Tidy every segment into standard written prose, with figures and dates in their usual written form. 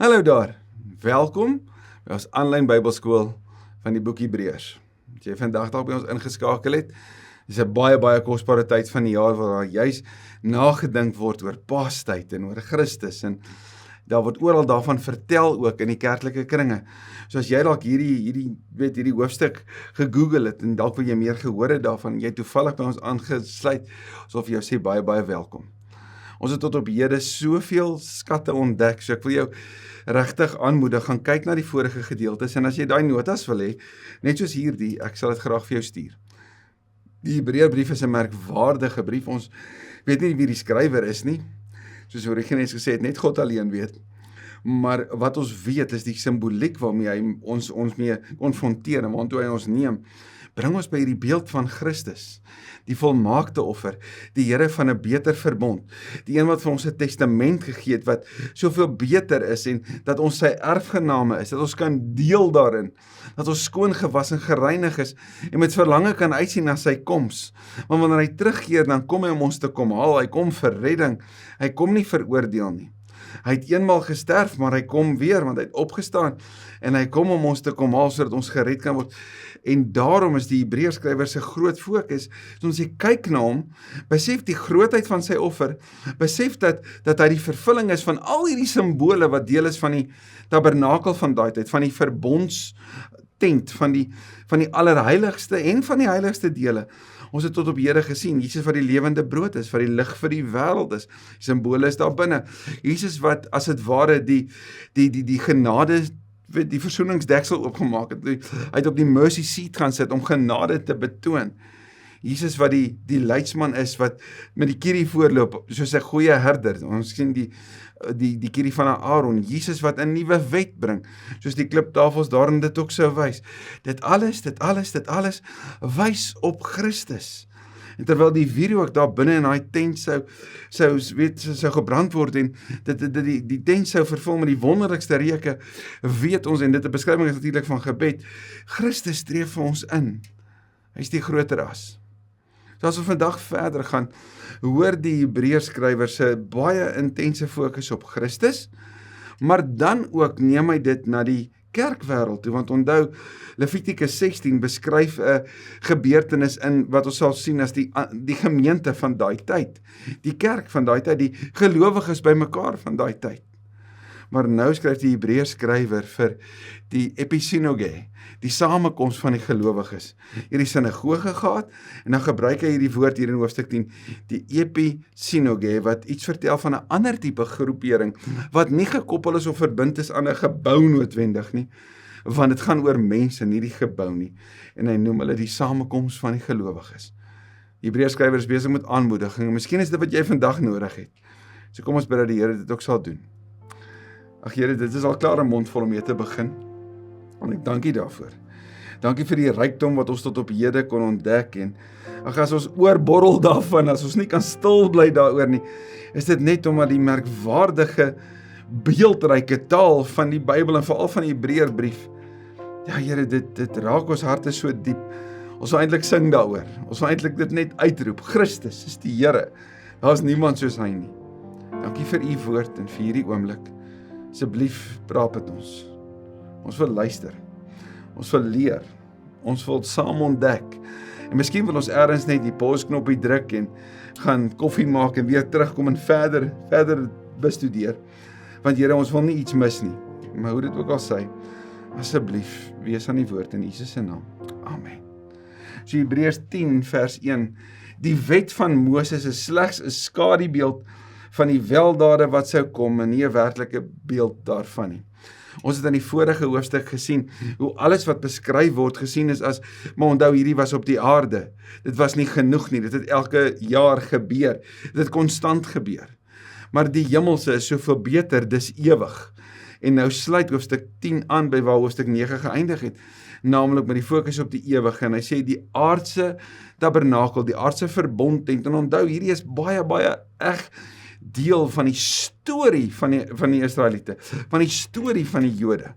Hallo daar, welkom by ons aanlyn Bybelskool van die boek Hebreërs. As jy vandag dalk by ons ingeskakel het, is 'n baie kosbare tyd van die jaar waar juis nagedink word oor Paastyd en oor Christus en daar word oral daarvan vertel ook in die kerklike kringe. So as jy dalk hierdie hoofstuk gegoogel het en dalk wil jy meer gehoor het daarvan, jy toevallig by ons aangesluit, so vir jou sê baie welkom. Ons het tot op hede soveel skatte ontdek, so ek wil jou regtig aanmoedig, gaan kyk na die vorige gedeeltes, en as jy daai notas wil hê, net soos hierdie, ek sal dit graag vir jou stuur. Die Hebreërbrief is 'n merkwaardige brief, ons weet nie wie die skrywer is nie, soos Origenes gesê het, net God alleen weet, maar wat ons weet is die simboliek waarmee hy ons mee konfronteer, en waartoe hy ons neem, bring ons by hierdie beeld van Christus, die volmaakte offer, die Here van 'n beter verbond, die een wat vir ons 'n testament gegee het, wat soveel beter is, en dat ons sy erfgename is, dat ons kan deel daarin, dat ons skoon gewas en gereinig is, en met verlange kan uitsien na sy koms, want wanneer hy terugkeer, dan kom hy om ons te kom haal, hy kom vir redding, hy kom nie vir oordeel nie. Hy het eenmaal gesterf, maar hy kom weer, want hy het opgestaan, en hy kom om ons te kom haal, sodat ons gered kan word. En daarom is die Hebreërskrywer se groot fokus, as ons kyk na hom, besef die grootheid van sy offer, besef dat hy die vervulling is van al hierdie simbole wat deel is van die tabernakel van daai tyd, van die verbondstent, van die allerheiligste en van die heiligste dele. Ons het tot op hede gesien, Jesus wat die lewende brood is, wat die lig vir die wêreld is, die simbole is daar binne. Jesus wat as dit ware die genade, die versoeningsdeksel oopgemaak het, hy het op die mercy seat gaan sit om genade te betoon. Jesus wat die leidsman is, wat met die kierie voorloop, soos 'n goeie herder, ons sien die kierie van Aaron, Jesus wat 'n nuwe wet bring, soos die kliptafels daarin dit ook sou wys. Dit alles wys op Christus. En terwyl die vuur ook daar binne in daai tent sou gebrand word, en die tent sou vervul met die wonderlikste reuke, weet ons, en dit 'n beskrywing is natuurlik van gebed, Christus streef vir ons in. Hy is die groter as. So as ons vandag verder gaan, hoor die Hebreërskrywer se baie intense fokus op Christus, maar dan ook neem hy dit na die kerkwêreld toe, want onthou, Levitikus 16 beskryf 'n gebeurtenis in wat ons sal sien as die gemeente van daai tyd, die kerk van daai tyd, die gelowiges bymekaar van daai tyd. Maar nou skryf die Hebreërskrywer vir die episinoge, die samekoms van die gelowiges. Hierdie sinagoge gehad, en dan gebruik hy hierdie woord hier in hoofstuk 10, die episinoge, wat iets vertel van 'n ander tipe groepering, wat nie gekoppel is of verbind is aan 'n gebou noodwendig nie, want dit gaan oor mense, nie die gebou nie, en hy noem hulle die samekoms van die gelowiges. Die Hebreërskrywer is besig met aanmoediging, en miskien is dit wat jy vandag nodig het. So kom ons bid dat die Here dit ook sal doen. Ag Here, dit is al klaar 'n mond vol om mee te begin, en ek dank U daarvoor. Dankie vir die rykdom wat ons tot op hede kon ontdek, en as ons oorborrel daarvan, as ons nie kan stil bly daaroor nie, is dit net omdat die merkwaardige beeldryke taal van die Bybel, en veral van die Hebreërbrief, ja Here, dit raak ons harte so diep. Ons wil eintlik sing daaroor, ons wil eintlik dit net uitroep, Christus is die Here, daar is niemand soos hy nie. Dankie vir U woord en vir hierdie oomblik. Asseblief praat met ons. Ons wil luister, ons wil leer, ons wil saam ontdek, en miskien wil ons ergens net die pausknoppie druk en gaan koffie maak en weer terugkom en verder bestudeer, want Here, ons wil nie iets mis nie, maar hoe dit ook al sê, asseblief, wees aan die woord in Jesus se naam, amen. So Hebreërs 10 vers 1, die wet van Moses is slegs 'n skadubeeld van die weldade wat sou kom, en nie 'n werklike beeld daarvan nie. Ons het in die vorige hoofstuk gesien, hoe alles wat beskryf word gesien is as, maar onthou, hierdie was op die aarde, dit was nie genoeg nie, dit het elke jaar gebeur, dit het konstant gebeur, maar die hemelse is soveel beter, dis ewig, en nou sluit hoofstuk 10 aan by waar hoofstuk 9 geëindig het, naamlik met die fokus op die ewige, en hy sê die aardse tabernakel, die aardse verbondtent, en onthou, hierdie is baie eg deel van die storie van die Israeliete, van die storie van die Jode.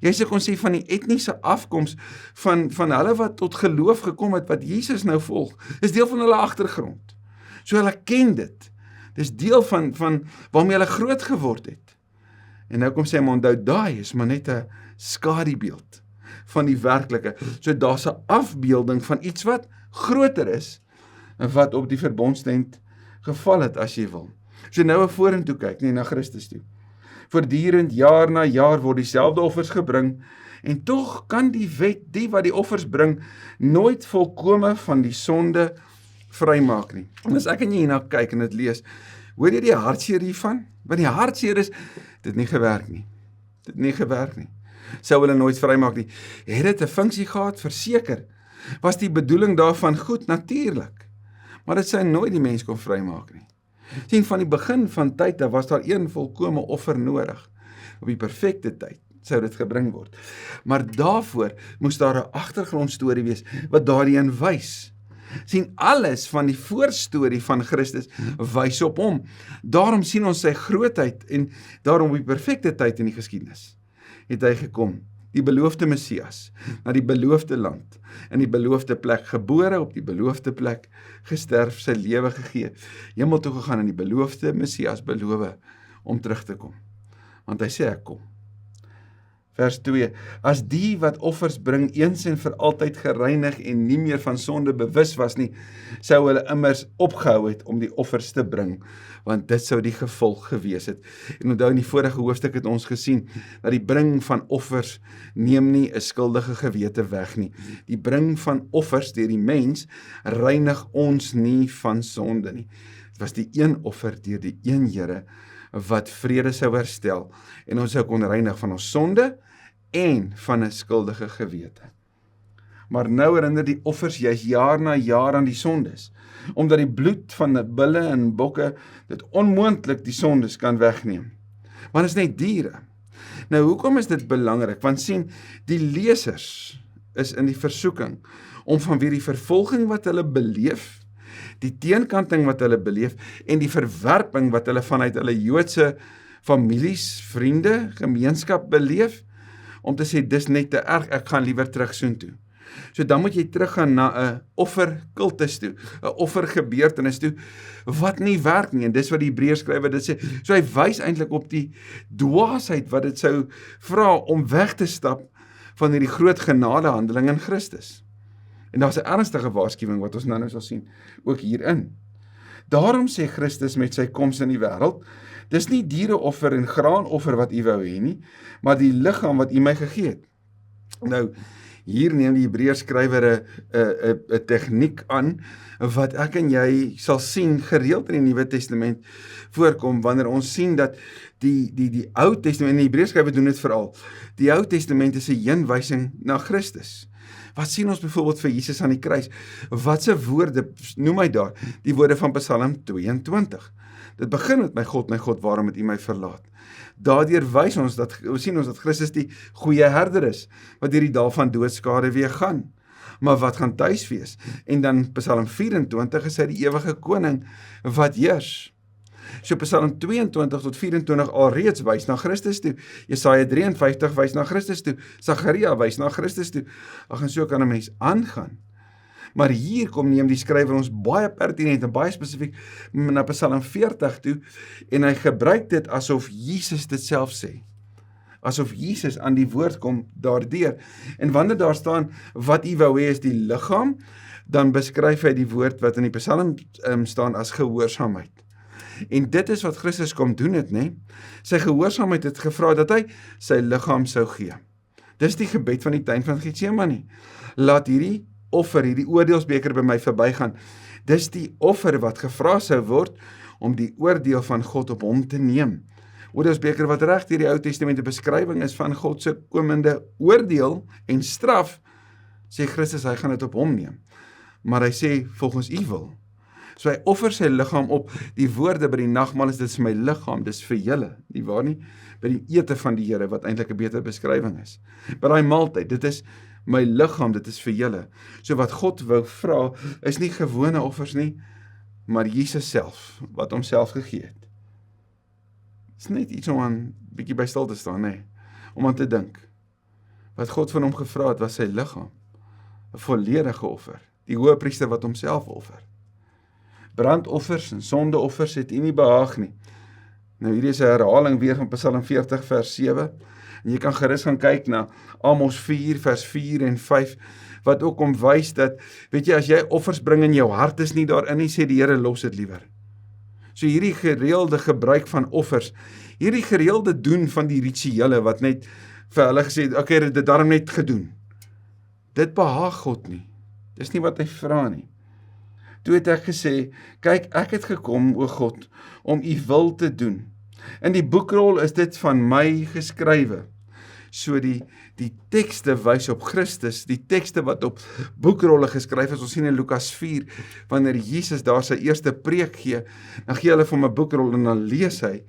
Jy sê kon sê van die etniese afkoms van hulle wat tot geloof gekom het, wat Jesus nou volg, is deel van hulle agtergrond. So hulle ken dit. Dis deel van waarmee hulle groot geword het. En nou kom sê hy, onthou, daai is maar net 'n skadubeeld van die werklike. So daar's 'n afbeelding van iets wat groter is, en wat op die verbondstent geval het, as jy wil. So nou 'n vorentoe kyk, na Christus toe. Voortdurend, jaar na jaar, word dieselfde offers gebring, en tog kan die wet, die wat die offers bring, nooit volkome van die sonde vrymaak nie. En as ek en jy hierna kyk en dit lees, hoor jy die hartseer hiervan? Want die hartseer is, dit nie gewerk nie. Dit nie gewerk nie. Sou hulle nooit vrymaak nie. Het dit 'n funksie gehad? Verseker. Was die bedoeling daarvan goed? Natuurlik. Maar dit sou nooit die mens kon vrymaak nie. Sien, van die begin van tyd, daar was daar een volkome offer nodig. Op die perfekte tyd sou dit gebring word. Maar daarvoor moes daar 'n agtergrondstorie wees, wat daarin wys. Sien, alles van die voorstorie van Christus wys op hom. Daarom sien ons sy grootheid, en daarom op die perfekte tyd in die geskiedenis het hy gekom, die beloofde Messias, na die beloofde land, in die beloofde plek, gebore op die beloofde plek, gesterf, sy lewe gegee, hemel toe gegaan, en die beloofde Messias beloof om terug te kom. Want hy sê, ek kom. Vers 2, as die wat offers bring eens en vir altyd gereinig en nie meer van sonde bewus was nie, sou hulle immers opgehou het om die offers te bring, want dit sou die gevolg gewees het. En onthou, in die vorige hoofstuk het ons gesien, dat die bring van offers neem nie 'n skuldige gewete weg nie. Die bring van offers deur die mens reinig ons nie van sonde nie. Dit was die een offer deur die een Here, wat vrede sou herstel, en ons sou kon reinig van ons sonde, en van 'n skuldige gewete. Maar nou herinner die offers juis jaar na jaar aan die sondes, omdat die bloed van die bulle en bokke dit onmoontlik die sondes kan wegneem. Want dit is net diere. Nou, hoekom is dit belangrik? Want sien, die lesers is in die versoeking om vanweer die vervolging wat hulle beleef, die teenkanting wat hulle beleef, en die verwerping wat hulle vanuit hulle Joodse families, vriende, gemeenskap beleef, om te sê, dis net te erg, ek gaan liewer terug soontoe. So dan moet jy teruggaan na 'n offerkultus toe, 'n offergebeurtenis toe, wat nie werk nie, en dis wat die Hebreërs skrywer dit sê. So hy wys eintlik op die dwaasheid wat dit sou vra om weg te stap van hierdie groot genadehandeling in Christus. En daar's 'n ernstige waarskuwing wat ons nou sal sien, ook hierin. Daarom sê Christus met sy koms in die wêreld, dis nie diereoffer en graanoffer wat u wou hê nie, maar die liggaam wat u my gegee het. Nou, hier neem die Hebreërs skrywer 'n tegniek aan, wat ek en jy sal sien gereeld in die Nuwe Testament voorkom, wanneer ons sien dat die Ou Testament, en die Hebreërs skrywer doen dit veral, die Ou Testament is 'n heenwysing na Christus. Wat sien ons byvoorbeeld vir Jesus aan die kruis? Wat se woorde noem hy daar? Die woorde van Psalm 22. Dit begin met, my God, waarom het u my verlaat? Daardeur sien ons dat Christus die goeie herder is, wat deur die dal van doodskade weer gaan, maar wat gaan tuis wees? En dan Psalm 24 is hy die ewige koning wat heers. So Psalm 22 tot 24 alreeds wys na Christus toe. Jesaja 53 wys na Christus toe. Sagaria wys na Christus toe. Ag, en so kan 'n mens aangaan. Maar hier neem die skrywer ons baie pertinent en baie spesifiek na Psalm 40 toe, en hy gebruik dit asof Jesus dit self sê. Asof Jesus aan die woord kom daardeur. En wanneer daar staan, wat u wou hê is die liggaam, dan beskryf hy die woord wat in die Psalm staan as gehoorsaamheid. En dit is wat Christus kom doen het, né? Sy gehoorsaamheid het gevra dat hy sy liggaam sou gee. Dis die gebed van die tuin van Getsemane. Laat hierdie offer, hierdie oordeelsbeker by my verbygaan. Dis die offer wat gevra sou word om die oordeel van God op hom te neem. Oordeelsbeker wat reg deur die Ou Testament 'n beskrywing is van God se komende oordeel en straf, sê Christus hy gaan dit op hom neem. Maar hy sê volgens u wil. So hy offer sy liggaam op. Die woorde by die nagmaal is, dit is my liggaam, dis vir julle, nie waar nie? By die ete van die Here, wat eintlik 'n beter beskrywing is. By daai maaltyd, dit is my liggaam, dit is vir julle. So wat God wou vra, is nie gewone offers nie, maar Jesus self, wat homself gegee het. Dit is net iets om aan bietjie by stil te staan, nee, om aan te dink. Wat God van hom gevra het, was sy liggaam, 'n volledige offer, die hoëpriester wat homself offer. Brandoffers en sondeoffers het u nie behaag nie. Nou hierdie is 'n herhaling weer van Psalm 40 vers 7. En jy kan gerus gaan kyk na Amos 4 vers 4 en 5 wat ook om wys dat, weet jy, as jy offers bring en jou hart is nie daarin nie, sê die Here, los dit liewer. So hierdie gereelde gebruik van offers, hierdie gereelde doen van die rituele wat net vir hulle gesê, okay, dit daarom net gedoen. Dit behaag God nie. Dis nie wat hy vra nie. Toe het ek gesê, kyk, ek het gekom, o God, om u wil te doen. In die boekrol is dit van my geskrywe. So die tekste wys op Christus, die tekste wat op boekrolle geskryf is, ons sien in Lukas 4, wanneer Jesus daar sy eerste preek gee, dan gee hulle vir hom 'n boekrol en dan lees hy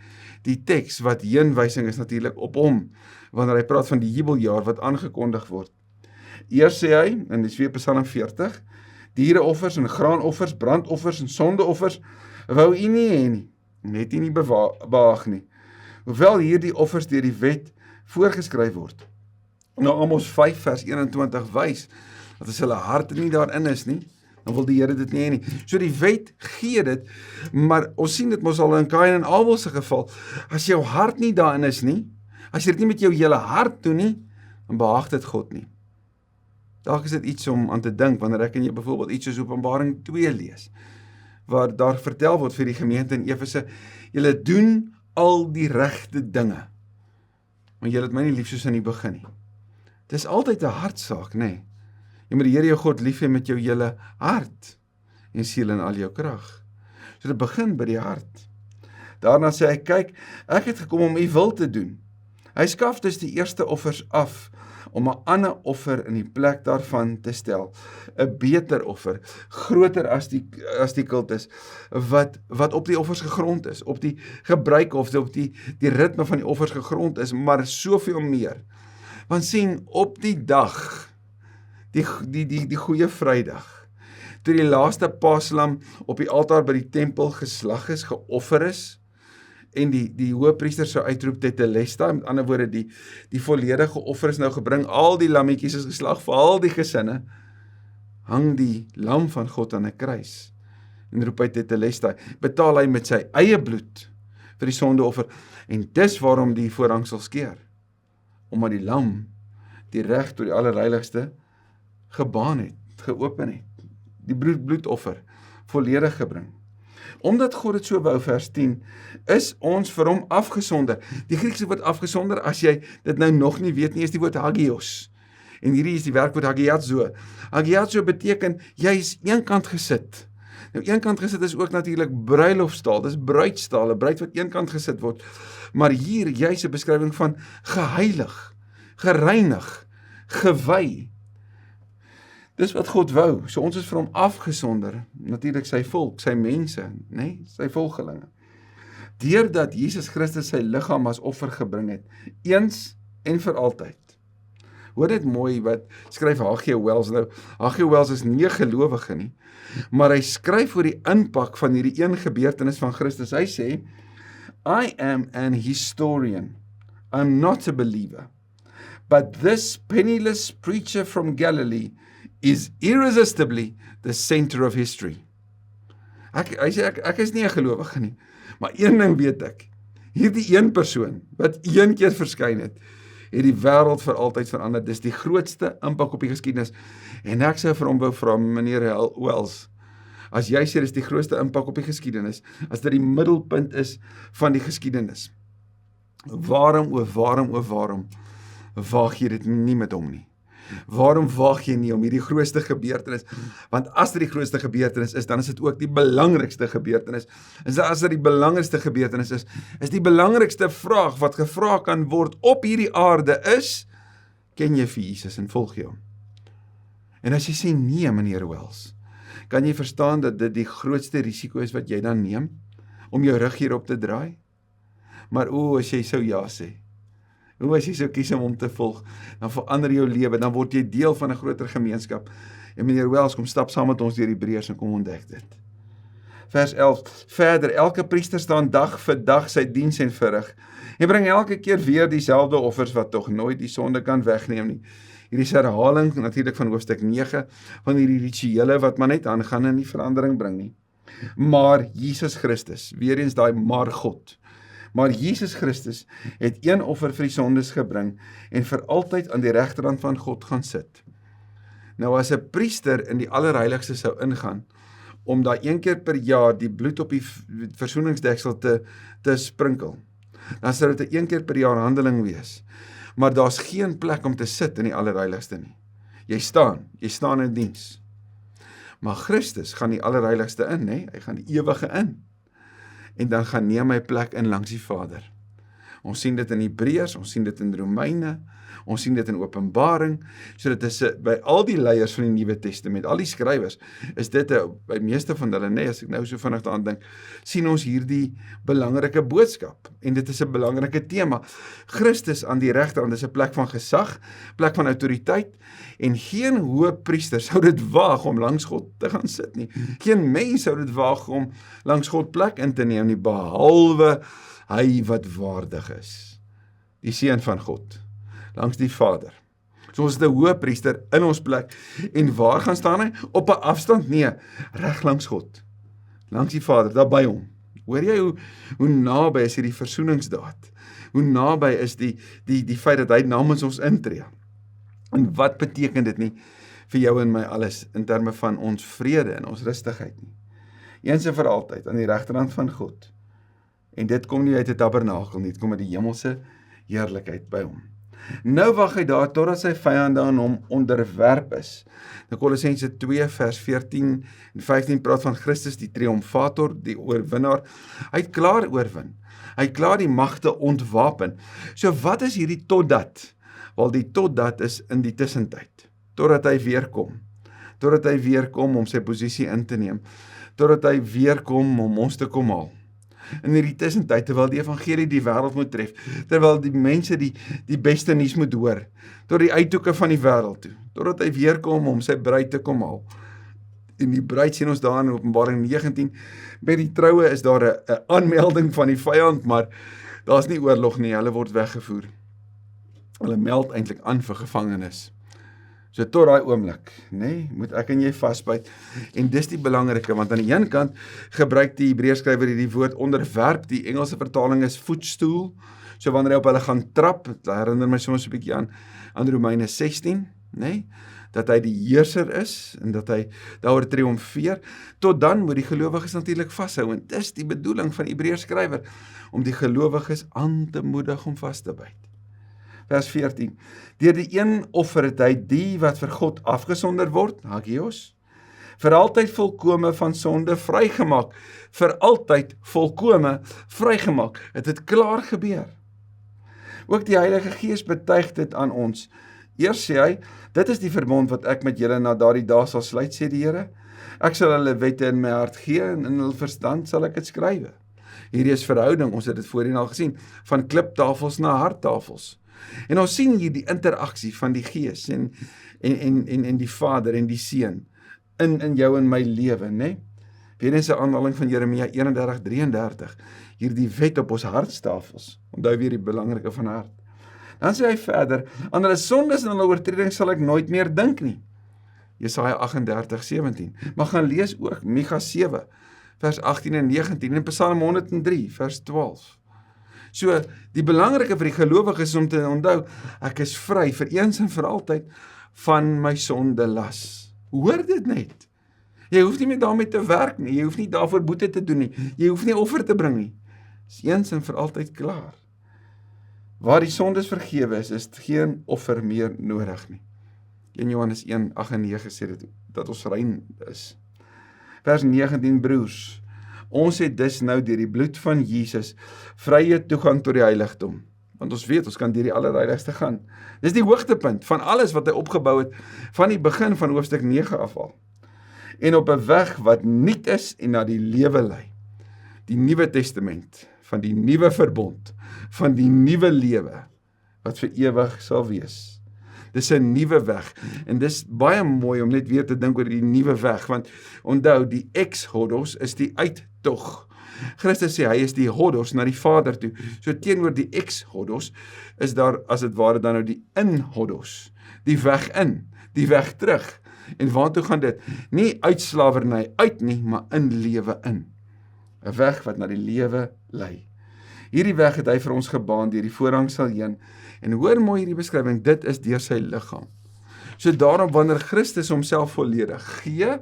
die teks wat heenwysing is natuurlik op hom, wanneer hy praat van die jubeljaar wat aangekondig word. Eers sê hy, in die 2 Psalm 40, diereoffers en graanoffers, brandoffers en sondeoffers, wou u nie hê nie, net u nie behaag nie. Hoewel hierdie offers deur die wet voorgeskryf word. Nou Amos 5 vers 21 wys, dat as hulle harte nie daarin is nie, dan wil die Here dit nie hê nie. So die wet gee dit, maar ons sien dit mos al in Kain en Abel se geval, as jou hart nie daarin is nie, as jy dit nie met jou hele hart doen nie, dan behaag dit God nie. Dalk is dit iets om aan te dink, wanneer ek en jy byvoorbeeld iets soos Openbaring 2 lees, waar daar vertel word vir die gemeente in Efese, julle doen al die regte dinge, maar julle het my nie lief soos in die begin nie. Dis altyd 'n hartsaak, nê? Jy moet die Here jou God lief hê met jou hele hart en siel en al jou krag. So dit begin by die hart. Daarna sê hy, kyk, ek het gekom om u wil te doen. Hy skaf dus die eerste offers af, om 'n ander offer in die plek daarvan te stel, 'n beter offer, groter as die kultus, wat op die offers gegrond is, op die gebruik of op die ritme van die offers gegrond is, maar soveel meer. Want sien, op die dag, die goeie Vrydag, toe die laaste paaslam op die altaar by die tempel geslag is, geoffer is, en die hoëpriester sou uitroep tetelestai, met ander woorde, die volledige offer is nou gebring, al die lammetjies is geslag vir al die gesinne, hang die lam van God aan 'n kruis, en roep hy tetelestai, betaal hy met sy eie bloed vir die sondeoffer, en dis waarom die voorhangsel skeer, omdat die lam die reg tot die allerheiligste gebaan het, geopen het, die bloedoffer volledig gebring. Omdat God het so wou, vers 10, is ons vir hom afgesonder. Die Griekse woord afgesonder, as jy dit nou nog nie weet nie, is die woord hagios. En hierdie is die werkwoord hagiazo. Hagiazo beteken, jy is eenkant gesit. Nou eenkant gesit is ook natuurlik bruilofstaal, dis bruidstaal, 'n bruid wat eenkant gesit word. Maar hier, juis 'n beskrywing van geheilig, gereinig, gewy. Dis wat God wou, so ons is vir hom afgesonder, natuurlik sy volk, sy mense, nee, sy volgelinge. Deurdat Jesus Christus sy liggaam as offer gebring het, eens en vir altyd. Hoor dit mooi wat skryf H.G. Wells nou. H.G. Wells is nie 'n gelowige nie, maar hy skryf oor die impak van hierdie een gebeurtenis van Christus. Hy sê, I am an historian, I'm not a believer, but this penniless preacher from Galilee is irresistibly the center of history. Hy sê, ek is nie 'n gelowige nie, maar een ding weet ek, hierdie een persoon, wat een keer verskyn het die wêreld vir altyd verander, dis die grootste impak op die geskiedenis, en ek sou vir hom wou vra, meneer Wells, as jy sê dis die grootste impak op die geskiedenis, as dit die middelpunt is van die geskiedenis, waarom waag jy dit nie met hom nie? Waarom waag jy nie om hierdie grootste gebeurtenis, want as dit die grootste gebeurtenis is, dan is dit ook die belangrikste gebeurtenis, en as dit die belangrikste gebeurtenis is die belangrikste vraag wat gevra kan word op hierdie aarde is, ken jy vir Jesus en volg jy hom? En as jy sê nee, meneer Wells, kan jy verstaan dat dit die grootste risiko is wat jy dan neem, om jou rug hierop te draai? Maar as jy sou ja sê, as jy sou kies om hom te volg, dan verander jou lewe, dan word jy deel van 'n groter gemeenskap. En meneer Wells, kom stap saam met ons deur Hebreërs en kom ontdek dit. Vers 11, verder, elke priester staan dag vir dag sy diens en verrig. Hy bring elke keer weer dieselfde offers wat tog nooit die sonde kan wegneem nie. Hierdie is herhaling natuurlik van hoofstuk 9, van hierdie rituele wat maar net aangaan en nie verandering bring nie. Maar Jesus Christus, weer eens daai maar God, Maar Jesus Christus het een offer vir die sondes gebring en vir altyd aan die regterhand van God gaan sit. Nou as 'n priester in die allerheiligste sou ingaan, om daar een keer per jaar die bloed op die versoeningsdeksel te sprinkel, dan sou dit 'n een keer per jaar handeling wees. Maar daar's geen plek om te sit in die allerheiligste nie. Jy staan in diens. Maar Christus gaan die allerheiligste in, nee, hy gaan die ewige in. En dan gaan neem hy plek in langs die Vader. Ons sien dit in Hebreërs, ons sien dit in Romeine, ons sien dit in Openbaring, so dit is by al die leiers van die Nuwe Testament, al die skrywers, is dit by meeste van hulle, nee, as ek nou so vinnig daaraan dink, sien ons hierdie belangrike boodskap, en dit is 'n belangrike tema. Christus aan die regterhand is 'n plek van gesag, plek van autoriteit, en geen hoëpriester sou dit waag om langs God te gaan sit nie. Geen mens sou dit waag om langs God plek in te neem nie, behalwe hy wat waardig is, die Seun van God, langs die Vader. So ons is 'n hoëpriester in ons plek, en waar gaan staan hy? Op 'n afstand? Nee, reg langs God, langs die Vader, daar by hom. Hoor jy hoe naby is hierdie versoeningsdaad? Hoe naby is die feit dat hy namens ons intree? En wat beteken dit nie vir jou en my alles, in terme van ons vrede en ons rustigheid nie? Eens en vir altyd, aan die regterhand van God. En dit kom nie uit 'n tabernakel nie, dit kom uit die hemelse heerlikheid by hom. Nou wag hy daar totdat sy vyande aan hom onderwerp is. Nou Kolossense 2 vers 14 en 15 praat van Christus, die triomfator, die oorwinnaar. Hy het klaar oorwin. Hy het klaar die magte ontwapen. So wat is hierdie totdat? Wel, die totdat is in die tussentyd, totdat hy weer kom. Totdat hy weer kom om sy posisie in te neem. Totdat hy weer kom om ons te kom haal. In hierdie tussentyd, terwyl die evangelie die wêreld moet tref, terwyl die mense die beste nuus moet hoor, tot die uithoeke van die wêreld toe, totdat hy weer kom om sy bruid te kom haal. En die bruid sien ons daar in Openbaring 19, by die troue is daar 'n aanmelding van die vyand, maar daar's nie oorlog nie, hulle word weggevoer. Hulle meld eintlik aan vir gevangenes. So tot daai oomblik, nee, moet ek en jy vasbyt. En dis die belangrike, want aan die een kant gebruik die Hebreërskrywer hierdie woord onderwerp, die Engelse vertaling is voetstoel, so wanneer hy op hulle gaan trap, dit herinner my soms 'n bietjie aan Romeine 16, nee, dat hy die heerser is, en dat hy daaroor triomfeer, tot dan moet die gelowiges natuurlik vashou, en dis die bedoeling van die Hebreërskrywer, om die gelowiges aan te moedig om vas te byt. Vers 14, deur die een offer het hy die wat vir God afgesonder word, hagios, vir altyd volkome van sonde vrygemaak, vir altyd volkome vrygemaak, het klaar gebeur. Ook die Heilige Gees betuig dit aan ons. Eers sê hy, dit is die verbond wat ek met julle na daardie dae sal sluit, sê die Here. Ek sal hulle wette in my hart gee, en in hul verstand sal ek dit skrywe. Hierdie is verhouding, ons het dit voorheen al gesien, van kliptafels na harttafels. En ons sien hier die interaksie van die Gees en die Vader en die Seun in jou en my lewe, né? Weer eens 'n aanhaling van Jeremia 31:33, hierdie wet op ons hartstafels. Onthou weer die belangrike van hart. Dan sê hy verder, aan hulle sondes en hulle oortredings sal ek nooit meer dink nie. Jesaja 38:17. Maar gaan lees ook Micha 7 vers 18 en 19 en Psalm 103 vers 12. So, die belangrike vir die gelowiges is om te onthou, ek is vry vir eens en vir altyd van my sondelas. Hoor dit net. Jy hoef nie meer daarmee te werk nie, jy hoef nie daarvoor boete te doen nie, jy hoef nie offer te bring nie. Is eens en vir altyd klaar. Waar die sondes vergewe is geen offer meer nodig nie. 1 Johannes 1:8-9 sê dit, dat ons rein is. Vers 19, broers, ons het dus nou deur die bloed van Jesus vrye toegang tot die heiligdom. Want ons weet, ons kan deur die allerheiligste gaan. Dis die hoogtepunt van alles wat hy opgebou het, van die begin van hoofstuk 9 af al. En op 'n weg wat nuut is en na die lewe lei. Die Nuwe Testament, van die nuwe verbond, van die nuwe lewe, wat vir ewig sal wees. Dis 'n nuwe weg, en dis baie mooi om net weer te dink oor die nuwe weg, want onthou, die ex-hodos is die uittog. Christus sê, hy is die hodos na die Vader toe. So teenoor die ex-hodos, is daar as het ware dan nou die in-hodos, die weg in, die weg terug. En waartoe gaan dit? Nie uit slawerny uit nie, maar in lewe in. 'n Weg wat na die lewe lei. Hierdie weg het hy vir ons gebaan deur die voorhangsel heen. En hoor mooi hierdie beskrywing, dit is deur sy liggaam. So daarom wanneer Christus homself volledig gee,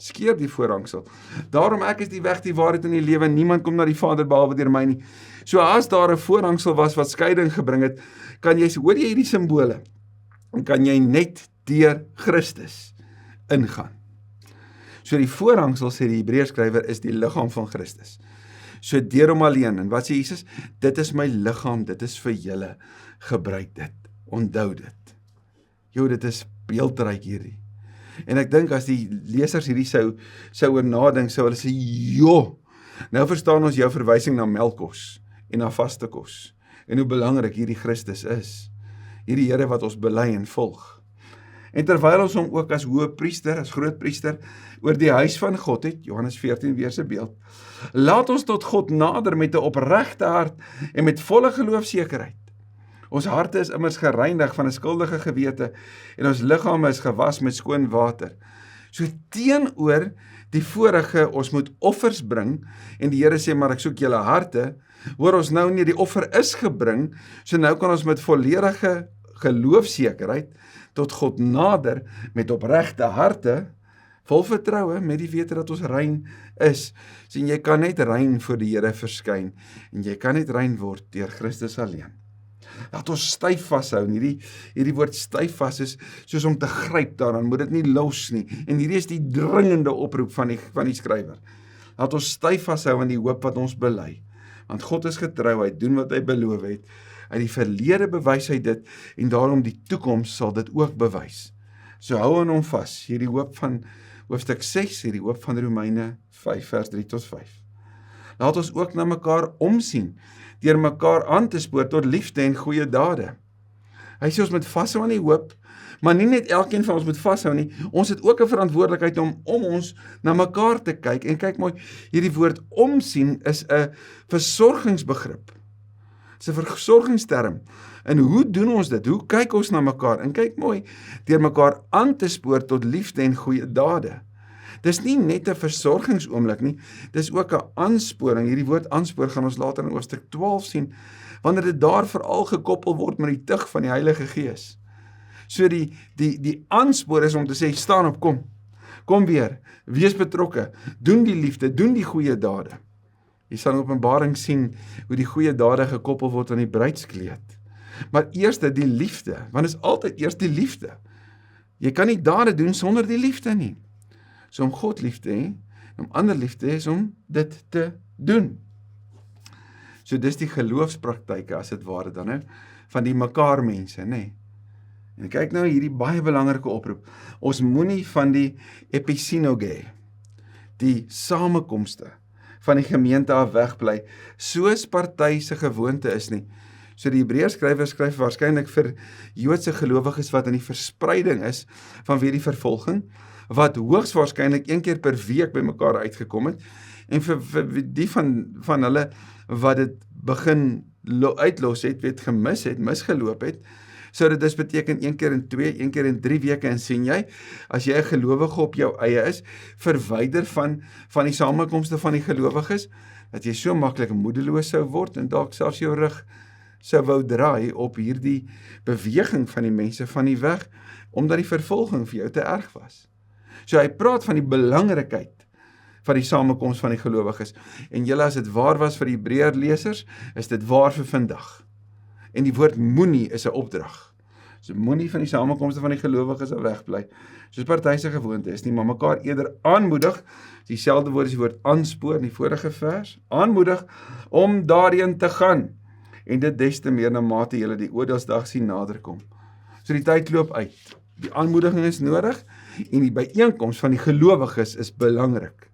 skeer die voorhangsel. Daarom ek is die weg, die waarheid en die lewe, niemand kom na die Vader behalwe deur my nie. So as daar 'n voorhangsel was wat skeiding gebring het, hoor jy hierdie simbole, en kan jy net deur Christus ingaan. So die voorhangsel, sê die Hebreërskrywer, is die liggaam van Christus. So deur hom alleen, en wat sê Jesus? Dit is my liggaam, dit is vir julle, gebruik dit, onthou dit. Dit is beeldryk hierdie. En ek dink as die lesers hierdie sou oor nadink, sou hulle sê, nou verstaan ons jou verwysing na melkkos en na vaste kos, en hoe belangrik hierdie Christus is, hierdie Here wat ons bely en volg. En terwyl ons hom ook as hoëpriester, as grootpriester, oor die huis van God het, Johannes 14 weer se beeld, laat ons tot God nader met 'n opregte hart en met volle geloofsekerheid. Ons harte is immers gereinig van 'n skuldige gewete en ons liggame is gewas met skoon water. So teenoor die vorige, ons moet offers bring, en die Here sê, maar ek soek julle harte, hoor ons nou nie, die offer is gebring, so nou kan ons met volledige geloofsekerheid tot God nader met opregte harte, vol vertroue, met die wete dat ons rein is. Sien, jy kan net rein voor die Here verskyn, en jy kan net rein word deur Christus alleen. Laat ons styf vashou, en hierdie woord styf vas is soos om te gryp daaraan, moet dit nie los nie, en hierdie is die dringende oproep van die skrywer. Laat ons styf vashou aan die hoop wat ons bely, want God is getrou, hy doen wat hy beloof het, uit die verlede bewys hy dit, en daarom die toekoms sal dit ook bewys. So hou aan hom vas, hierdie hoop van hoofstuk 6, hierdie hoop van Romeine 5, vers 3 tot 5. Laat ons ook na mekaar omsien, deur mekaar aan te spoor tot liefde en goeie dade. Hy sê ons moet vashou aan die hoop, maar nie net elkeen van ons moet vashou nie, ons het ook 'n verantwoordelikheid om ons na mekaar te kyk, en kyk mooi, hierdie woord omsien is 'n versorgingsbegrip. Dit is 'n versorgingsterm. En hoe doen ons dit? Hoe kyk ons na mekaar? En kyk mooi, deur mekaar aan te spoor tot liefde en goeie dade. Dis nie net 'n versorgingsoomblik nie, dis ook 'n aansporing. Hierdie woord aanspoor gaan ons later in hoofstuk 12 sien, wanneer dit daar veral gekoppel word met die tug van die Heilige Gees. So die aanspoor is om te sê, staan op, kom weer, wees betrokke, doen die liefde, doen die goeie dade. Jy sal in Openbaring sien hoe die goeie dade gekoppel word aan die bruidskleed. Maar eers die liefde, want dit is altyd eers die liefde. Jy kan nie dade doen sonder die liefde nie. So om God lief te hê, om ander lief te hê, is om dit te doen. So dis die geloofspraktyke, as dit ware dan, van die mekaar mense, En kyk nou hierdie baie belangrike oproep. Ons moenie van die episinoge, die samekomste van die gemeente af wegbly, soos party se gewoonte is nie. So die Hebreërskrywer skryf waarskynlik vir Joodse gelowiges wat in die verspreiding is vanweë die vervolging, wat hoogs waarskynlik 1 keer per week by mekaar uitgekom het, en vir die van hulle wat dit begin uitlos het, gemis het, misgeloop het, so dit dus beteken 1 keer in 2, 1 keer in 3 weke, en sien jy, as jy 'n gelowige op jou eie is, verwyder van die samekomste van die gelowiges, dat jy so maklik moedeloos sou word, en dalk selfs jou rug sou wou draai op hierdie beweging van die mense van die weg, omdat die vervolging vir jou te erg was. So hy praat van die belangrikheid van die samekoms van die gelowiges, en julle, as dit waar was vir die Hebreër lesers, is dit waar vir vandag. En die woord moenie is 'n opdrag. So moenie van die samekomste van die gelowiges wegbly, soos party se gewoonte is nie, maar mekaar eerder aanmoedig, dieselfde woord is die woord aanspoor in die vorige vers, aanmoedig om daarheen te gaan, en dit des te meer na mate julle die oordeelsdag sien naderkom. So die tyd loop uit, die aanmoediging is nodig, en die byeenkoms van die gelowiges is belangrik.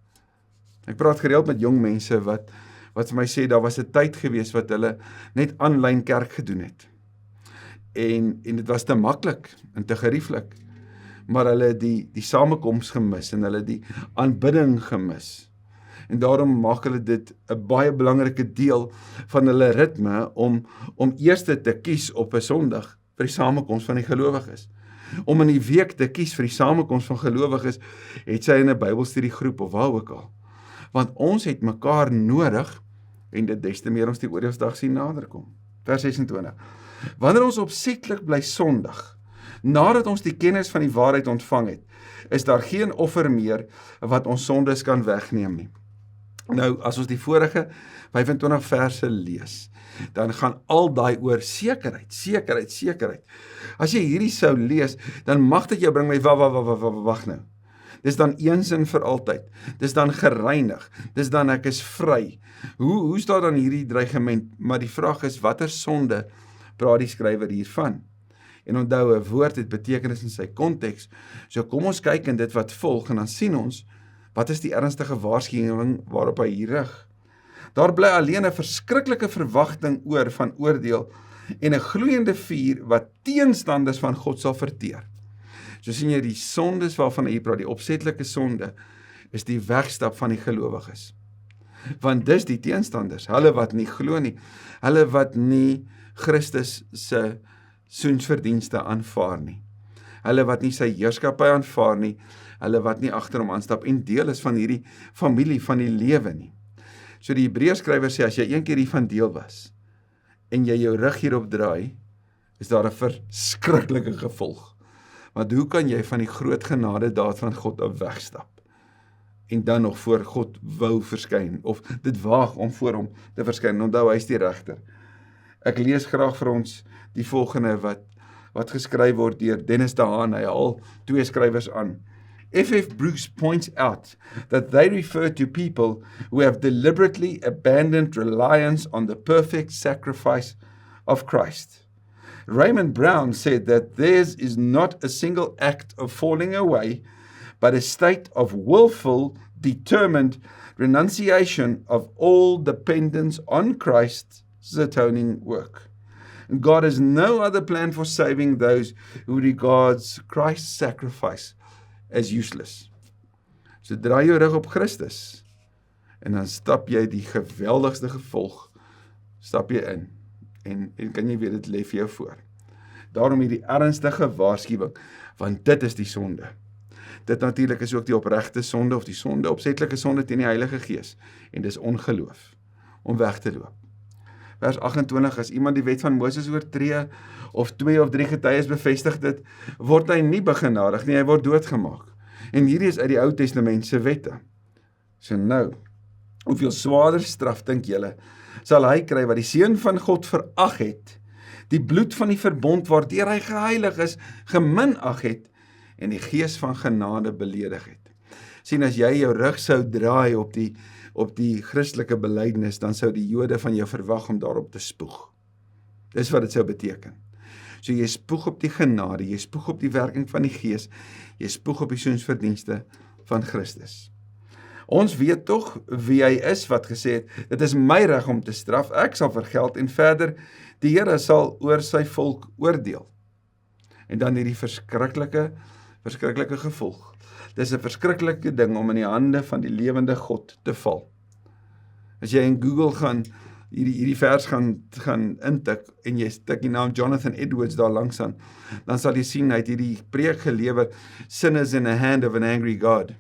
Ek praat gereeld met jong mense wat vir my sê, daar was 'n tyd gewees wat hulle net aanlyn kerk gedoen het. En dit was te maklik en te gerieflik, maar hulle die samekoms gemis, en hulle die aanbidding gemis. En daarom maak hulle dit 'n baie belangrike deel van hulle ritme, om eers te kies op 'n Sondag vir die samekoms van die gelowiges. Om in die week te kies vir die samekoms van gelowiges, het sy in 'n Bybelstudiegroep of waar ook al. Want ons het mekaar nodig, en dit des te meer ons die oordeelsdag sien naderkom. Vers 26. Wanneer ons opsetlik bly sondig, nadat ons die kennis van die waarheid ontvang het, is daar geen offer meer wat ons sondes kan wegneem nie. Nou, as ons die vorige 25 verse lees, dan gaan al daai oor sekerheid. As jy hierdie sou lees, dan mag dit jou bring met, wag nou. Dis dan eens en vir altyd. Dis dan gereinig. Dis dan ek is vry. Hoe staan dan hierdie dreigement? Maar die vraag is, watter sonde praat die skrywer hiervan? En onthou, 'n woord het betekenis in sy konteks. So kom ons kyk in dit wat volg en dan sien ons, wat is die ernstige waarskuwing waarop hy hier rig? Daar bly alleen 'n verskriklike verwagting oor van oordeel en 'n gloeiende vuur wat teenstanders van God sal verteer. So sien jy die sondes waarvan hy praat, die opsetlike sonde, is die wegstap van die gelowiges. Want dis die teenstanders, hulle wat nie glo nie, hulle wat nie Christus se soensverdienste aanvaar nie, hulle wat nie sy heerskappy aanvaar nie, hulle wat nie agter hom aanstap en deel is van hierdie familie van die lewe nie. So die Hebreërskrywer sê, as jy een keer hiervan deel was, en jy jou rug hierop draai, is daar 'n verskriklike gevolg. Want hoe kan jy van die groot genade daad van God af wegstap? En dan nog voor God wou verskyn, of dit waag om voor hom te verskyn. Onthou, hy is die regter. Ek lees graag vir ons die volgende wat geskryf word deur Dennis de Haan. Hy haal 2 skrywers aan. F.F. Bruce points out that they refer to people who have deliberately abandoned reliance on the perfect sacrifice of Christ. Raymond Brown said that theirs is not a single act of falling away, but a state of willful, determined renunciation of all dependence on Christ's atoning work. God has no other plan for saving those who regards Christ's sacrifice as useless. So draai jou rug op Christus, en dan stap jy die geweldigste gevolg, stap jy in, en kan jy weet, dit lê vir jou voor. Daarom hierdie ernstige waarskuwing, want dit is die sonde. Dit natuurlik is ook die opregte sonde, of die sonde, opsetlike sonde teen die Heilige Gees, en dis ongeloof, om weg te loop. Vers 28, as iemand die wet van Moses oortree, of 2 of 3 getuies bevestig dit, word hy nie begenadig nie, hy word doodgemaak. En hierdie is uit die Ou Testament se wette. So nou, hoeveel swaarder straf dink julle, sal hy kry wat die Seun van God verag het, die bloed van die verbond waardeur hy geheilig is, geminag het, en die gees van genade beledig het. Sien, as jy jou rug sou draai op die Christelike belydenis, dan sou die Jode van jou verwag om daarop te spoeg. Dis wat dit sou beteken. So jy spoeg op die genade, jy spoeg op die werking van die Gees, jy spoeg op die soensverdienste van Christus. Ons weet tog wie hy is wat gesê het, dit is my reg om te straf, ek sal vergeld, en verder, die Here sal oor sy volk oordeel. En dan hierdie verskriklike gevolg. Dis 'n verskriklike ding om in die hande van die lewende God te val. As jy in Google gaan, hierdie vers gaan intik, en jy tik die naam Jonathan Edwards daar langs aan, dan sal jy sien, hy het hierdie preek gelewer, Sinners in the Hand of an Angry God.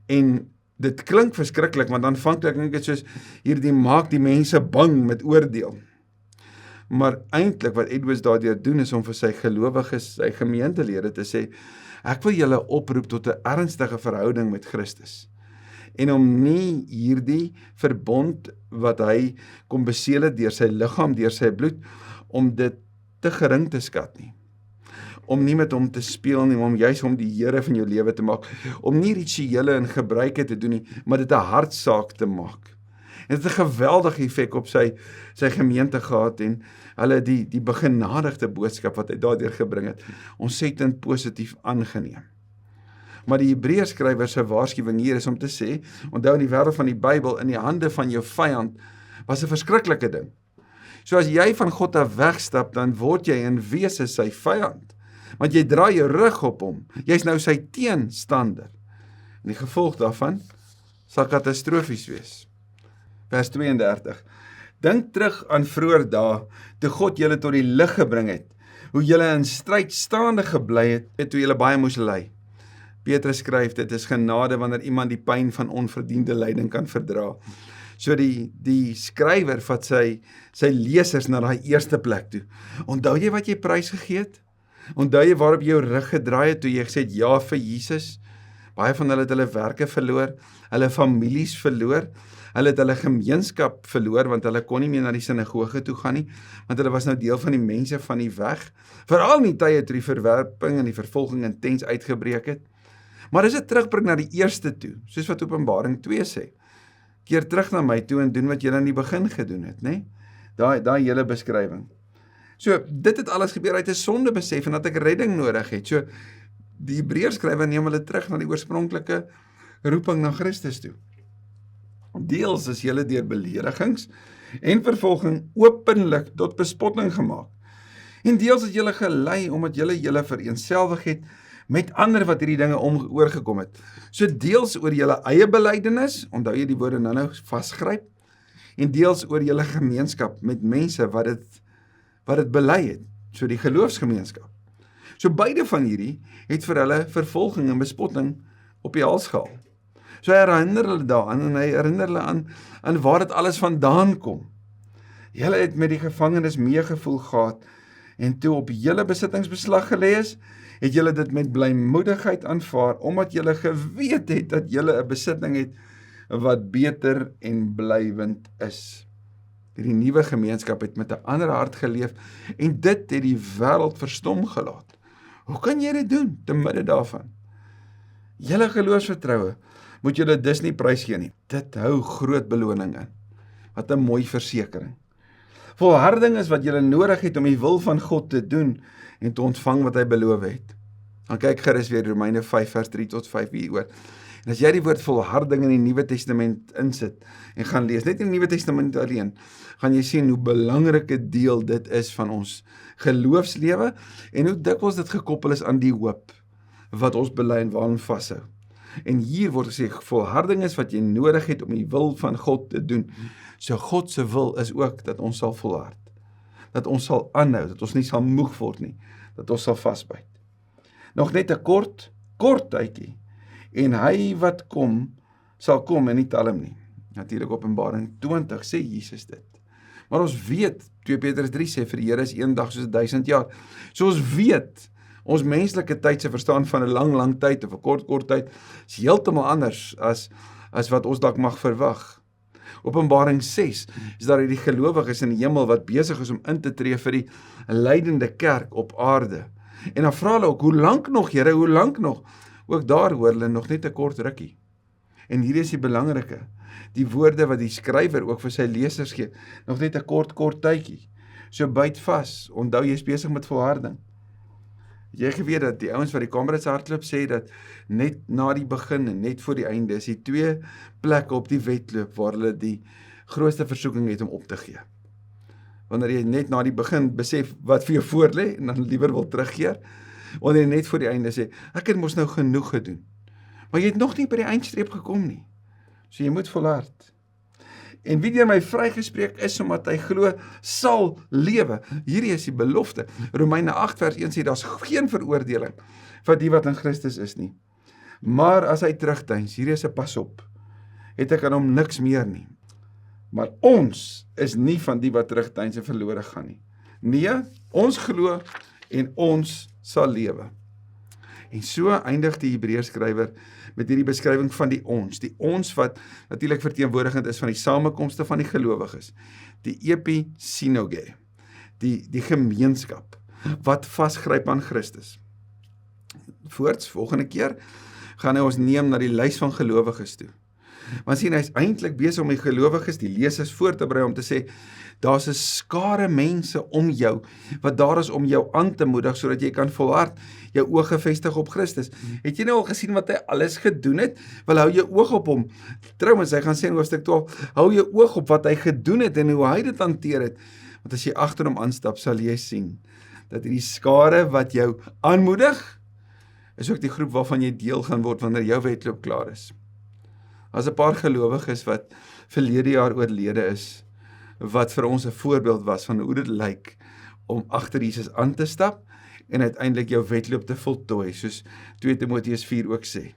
En dit klink verskriklik, want aanvanklik klink dit soos, hierdie maak die mense bang met oordeel. Maar eintlik wat Edwards daardeur doen, is om vir sy gelowiges, sy gemeentelede te sê, ek wil julle oproep tot 'n ernstige verhouding met Christus. En om nie hierdie verbond wat hy kom beseël deur sy liggaam, deur sy bloed, om dit te gering te skat nie. Om nie met hom te speel nie, om juis om die Here van jou lewe te maak, om nie rituele en gebruike te doen nie, maar dit 'n hartsaak te maak. En dit het 'n geweldige effek op sy gemeente gehad, en hulle die begenadigde boodskap wat hy daardeur gebring het, ontsettend positief aangeneem. Maar die Hebreërskrywer se waarskuwing hier is om te sê, onthou in die wêreld van die Bybel, in die hande van jou vyand, was 'n verskriklike ding. So as jy van God af wegstap, dan word jy in wese sy vyand, want jy draai jou rug op hom, jy's nou sy teenstander. En die gevolg daarvan sal katastrofies wees. Vers 32. Dink terug aan vroeër dae, toe God julle tot die lig gebring het, hoe julle in stryd staande gebly het, toe julle baie moes ly. Petrus skryf, dit is genade wanneer iemand die pyn van onverdiende lyding kan verdra. So die skrywer vat sy lesers na daai eerste plek toe. Onthou jy wat jy prys gegee het? Onthou jy waarop jy jou rug gedraai het toe jy gesê het ja vir Jesus? Baie van hulle het hulle werke verloor, hulle families verloor, hulle het hulle gemeenskap verloor, want hulle kon nie meer na die sinagoge toe gaan nie, want hulle was nou deel van die mense van die weg, veral in die tye toe die verwerping en die vervolging intens uitgebreek het. Maar as dit terugbring na die eerste toe, soos wat Openbaring 2 sê, keer terug na my toe en doen wat julle aan die begin gedoen het, né? Daai hele beskrywing. So, dit het alles gebeur uit 'n sondebesef en dat ek redding nodig het. So, die Hebreërskrywer neem hulle terug na die oorspronklike roeping na Christus toe. Deels is julle deur beledigings en vervolging openlik tot bespotting gemaak. En deels het julle gelei omdat julle vereenselwig het met ander wat hierdie dinge oorgekom het. So deels oor julle eie belydenis, onthou jy die woorde nou vasgryp, en deels oor julle gemeenskap met mense wat dit bely het, so die geloofsgemeenskap. So beide van hierdie het vir hulle vervolging en bespotting op die hals gehaal. So hy herinner hulle daaraan en hy herinner hulle aan waar dit alles vandaan kom. Julle het met die gevangenes meegevoel gehad en toe op julle besittings beslag gelê is, het julle dit met blymoedigheid aanvaar, omdat julle geweet het dat julle 'n besitting het wat beter en blywend is. Hierdie nuwe gemeenskap het met 'n ander hart geleef en dit het die wêreld verstom gelaat. Hoe kan jy dit doen te midde daarvan? Julle geloofsvertroue moet julle dus nie prysgee nie. Dit hou groot beloning in. Wat 'n mooi versekering. Volharding is wat julle nodig het om die wil van God te doen en te ontvang wat hy beloof het. Dan kyk gerus weer Romeine 5 vers 3 tot 5 hieroor. En as jy die woord volharding in die Nuwe Testament insit en gaan lees, net in die Nuwe Testament alleen, gaan jy sien hoe belangrike deel dit is van ons geloofslewe en hoe dikwels dit gekoppel is aan die hoop wat ons bely en waaraan vashou. En hier word gesê, volharding is wat jy nodig het om die wil van God te doen. So God se wil is ook dat ons sal volhard. Dat ons sal aanhou, dat ons nie sal moeg word nie, dat ons sal vasbyt. Nog net 'n kort tydjie, en hy wat kom, sal kom en nie talm nie. Natuurlik Openbaring 20 sê Jesus dit. Maar ons weet, 2 Petrus 3 sê, vir die Here is een dag soos 1000 jaar. So ons weet, ons menslike tyd se verstaan van 'n lang tyd of 'n kort tyd is heeltemal anders as wat ons dalk mag verwag. Openbaring 6 is daar die gelowiges in die hemel wat besig is om in te tree vir die lydende kerk op aarde. En dan vra hulle ook, hoe lank nog, Here, hoe lank nog? Ook daar hoor hulle nog net 'n kort rukkie. En hier is die belangrike, die woorde wat die skrywer ook vir sy lesers gee, nog net 'n kort tydjie. So byt vas, onthou jy is besig met volharding. Jy geweet dat die ouens wat die Comrades hardloop sê dat net na die begin en net voor die einde is die 2 plekke op die wedloop waar hulle die grootste versoeking het om op te gee. Wanneer jy net na die begin besef wat vir jou voor lê en dan liewer wil terugkeer, wanneer jy net voor die einde sê, ek het mos nou genoeg gedoen. Maar jy het nog nie by die eindstreep gekom nie. So jy moet volhard. En wie deur my vrygespreek is, omdat hy glo, sal lewe. Hierdie is die belofte. Romeine 8 vers 1 sê, daar's geen veroordeling vir die wat in Christus is nie. Maar as hy terugdeins, hierdie is 'n pas op, het ek aan hom niks meer nie. Maar ons is nie van die wat terugdeins en verlore gaan nie. Nee, ons glo en ons sal lewe. En so eindig die Hebreërskrywer met hierdie beskrywing van die ons wat natuurlik verteenwoordigend is van die samekomste van die gelowiges, die episynoge, die gemeenskap, wat vasgryp aan Christus. Voorts, volgende keer, gaan hy ons neem na die lys van gelowiges toe. Want sien, hy is eintlik besig om die gelowiges, die lesers voor te berei om te sê, daar's 'n skare mense om jou, wat daar is om jou aan te moedig, sodat jy kan volhard, jou oë gefestig op Christus. Het jy nou al gesien wat hy alles gedoen het? Wel, hou jou oog op hom. Trouwens, hy gaan sê in hoofstuk 12, hou jou oog op wat hy gedoen het en hoe hy dit hanteer het. Want as jy agter hom aanstap, sal jy sien, dat die skare wat jou aanmoedig, is ook die groep waarvan jy deel gaan word, wanneer jou wedloop klaar is. As 'n paar gelowiges wat verlede jaar oorlede is, wat vir ons 'n voorbeeld was van hoe dit lyk om agter Jesus aan te stap en uiteindelik jou wedloop te voltooi, soos 2 Timoteus 4 ook sê.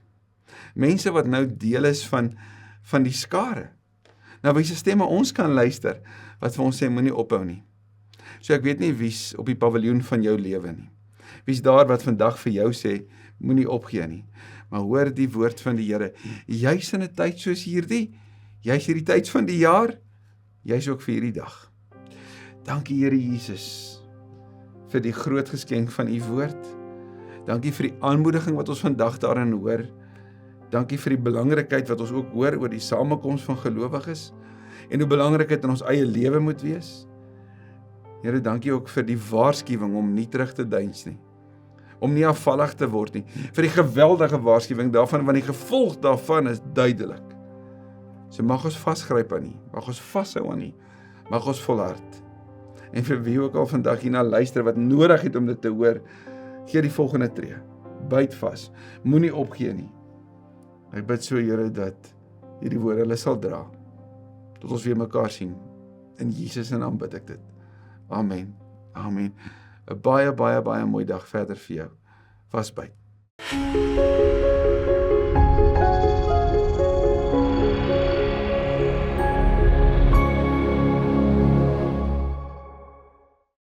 Mense wat nou deel is van die skare. Na wie se stemme ons kan luister, wat vir ons sê, moenie ophou nie. So ek weet nie wie's op die paviljoen van jou lewe nie. Wie's daar wat vandag vir jou sê, moenie opgee nie. Maar hoor die woord van die Here, juis in 'n tyd soos hierdie, juis hierdie tyd van die jaar, juis ook vir hierdie dag. Dankie Here Jesus, vir die groot geskenk van u woord. Dankie vir die aanmoediging wat ons vandag daarin hoor. Dankie vir die belangrikheid wat ons ook hoor oor die samekoms van gelowiges, en hoe belangrik dit in ons eie lewe moet wees. Here, dankie ook vir die waarskuwing om nie terug te deins nie, om nie afvallig te word nie, vir die geweldige waarskuwing daarvan, want die gevolg daarvan is duidelik. So mag ons vasgryp aan U, mag ons vashou aan U, mag ons volhard. En vir wie ook al vandag hierna luister wat nodig het om dit te hoor, gee die volgende tree. Byt vas, moenie opgee nie. Ek bid so Here dat hierdie woorde hulle sal dra, tot ons weer mekaar sien. In Jesus se naam bid ek dit. Amen. Amen. 'n baie mooi dag verder vir jou. Vasbyt.